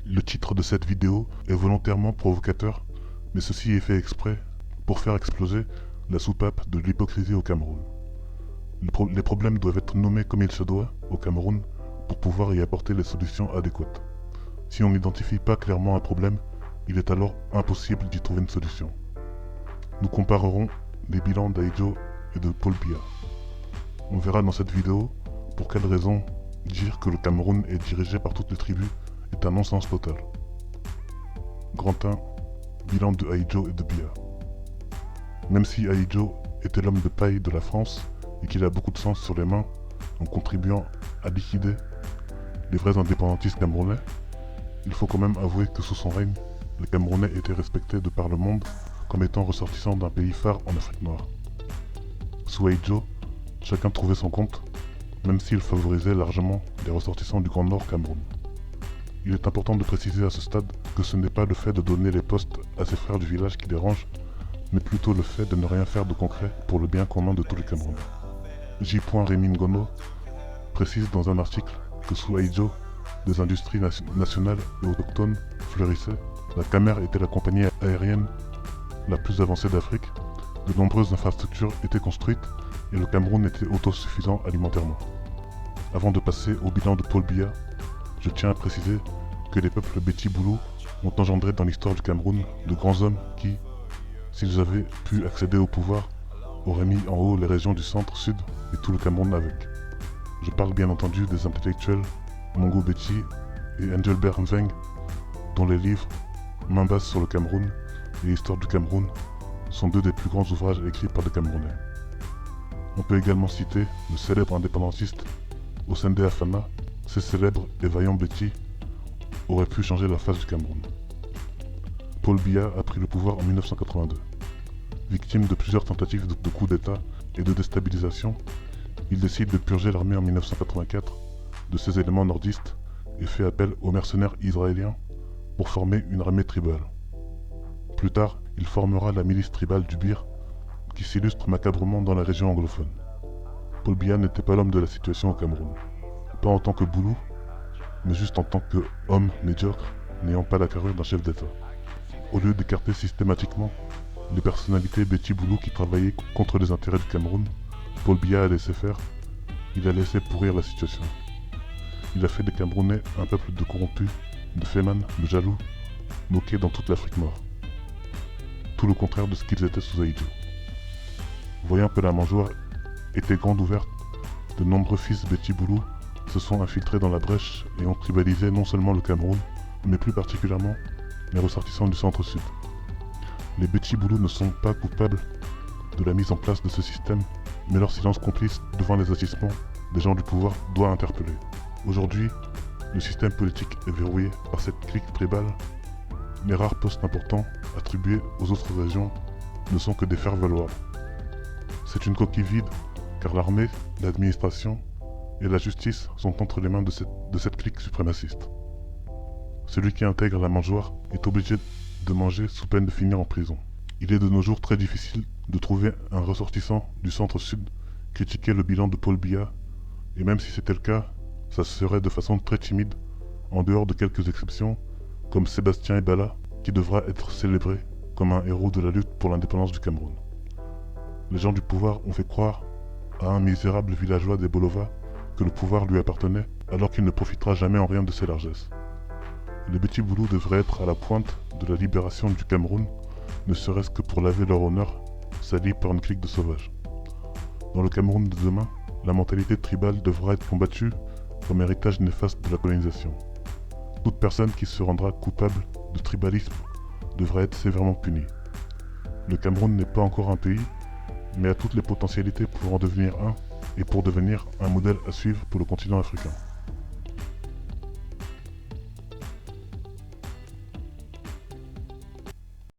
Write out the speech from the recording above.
Le titre de cette vidéo est volontairement provocateur, mais ceci est fait exprès pour faire exploser la soupape de l'hypocrisie au Cameroun. Les problèmes doivent être nommés comme il se doit au Cameroun pour pouvoir y apporter les solutions adéquates. Si on n'identifie pas clairement un problème, il est alors impossible d'y trouver une solution. Nous comparerons les bilans d'Ahidjo et de Paul Biya. On verra dans cette vidéo pour quelles raisons dire que le Cameroun est dirigé par toutes les tribus est un non-sens total. Grand 1, bilan de Ahidjo et de Biya. Même si Ahidjo était l'homme de paille de la France et qu'il a beaucoup de sens sur les mains en contribuant à liquider les vrais indépendantistes camerounais, il faut quand même avouer que sous son règne, les Camerounais étaient respectés de par le monde comme étant ressortissants d'un pays phare en Afrique noire. Sous Ahidjo, chacun trouvait son compte, même s'il favorisait largement les ressortissants du Grand Nord Cameroun. Il est important de préciser à ce stade que ce n'est pas le fait de donner les postes à ses frères du village qui dérange, mais plutôt le fait de ne rien faire de concret pour le bien commun de tous les Camerounais. J. Rémy Ngono précise dans un article que sous Ahidjo, des industries nationales et autochtones fleurissaient, la Camer était la compagnie aérienne la plus avancée d'Afrique, de nombreuses infrastructures étaient construites et le Cameroun était autosuffisant alimentairement. Avant de passer au bilan de Paul Biya, je tiens à préciser que les peuples Béti-Boulou ont engendré dans l'histoire du Cameroun de grands hommes qui, s'ils avaient pu accéder au pouvoir, auraient mis en haut les régions du centre, sud et tout le Cameroun avec. Je parle bien entendu des intellectuels Mongo Betty et Engelbert Mveng, dont les livres Main basse sur le Cameroun et Histoire du Cameroun sont deux des plus grands ouvrages écrits par des Camerounais. On peut également citer le célèbre indépendantiste Osende Afana. Ces célèbres et vaillants Betty auraient pu changer la face du Cameroun. Paul Biya a pris le pouvoir en 1982. Victime de plusieurs tentatives de coup d'État et de déstabilisation, il décide de purger l'armée en 1984 de ses éléments nordistes et fait appel aux mercenaires israéliens pour former une armée tribale. Plus tard, il formera la milice tribale du Bir, qui s'illustre macabrement dans la région anglophone. Paul Biya n'était pas l'homme de la situation au Cameroun. Pas en tant que boulou, mais juste en tant qu'homme médiocre, n'ayant pas la carrure d'un chef d'État. Au lieu d'écarter systématiquement les personnalités Béti-Boulou qui travaillaient contre les intérêts du Cameroun, Paul Biya a laissé faire, il a laissé pourrir la situation. Il a fait des Camerounais un peuple de corrompus, de fémanes, de jaloux, moqués dans toute l'Afrique noire. Tout le contraire de ce qu'ils étaient sous Ahidjo. Voyant que la mangeoire était grande ouverte, de nombreux fils Béti-Boulou se sont infiltrés dans la brèche et ont tribalisé non seulement le Cameroun, mais plus particulièrement les ressortissants du centre-sud. Les Béti-Boulou ne sont pas coupables de la mise en place de ce système, mais leur silence complice devant les agissements des gens du pouvoir doit interpeller. Aujourd'hui, le système politique est verrouillé par cette clique tribale. Les rares postes importants attribués aux autres régions ne sont que des faire-valoir. C'est une coquille vide, car l'armée, l'administration et la justice sont entre les mains de cette clique suprémaciste. Celui qui intègre la mangeoire est obligé de manger sous peine de finir en prison. Il est de nos jours très difficile de trouver un ressortissant du centre-sud critiquer le bilan de Paul Biya, et même si c'était le cas, ça se ferait de façon très timide, en dehors de quelques exceptions, comme Sébastien Ebala, qui devra être célébré comme un héros de la lutte pour l'indépendance du Cameroun. Les gens du pouvoir ont fait croire à un misérable villageois des Bolova que le pouvoir lui appartenait, alors qu'il ne profitera jamais en rien de ses largesses. Les Béti-Boulou devraient être à la pointe de la libération du Cameroun, ne serait-ce que pour laver leur honneur, sali par une clique de sauvages. Dans le Cameroun de demain, la mentalité tribale devra être combattue comme héritage néfaste de la colonisation. Toute personne qui se rendra coupable de tribalisme devra être sévèrement punie. Le Cameroun n'est pas encore un pays, mais a toutes les potentialités pour en devenir un et pour devenir un modèle à suivre pour le continent africain.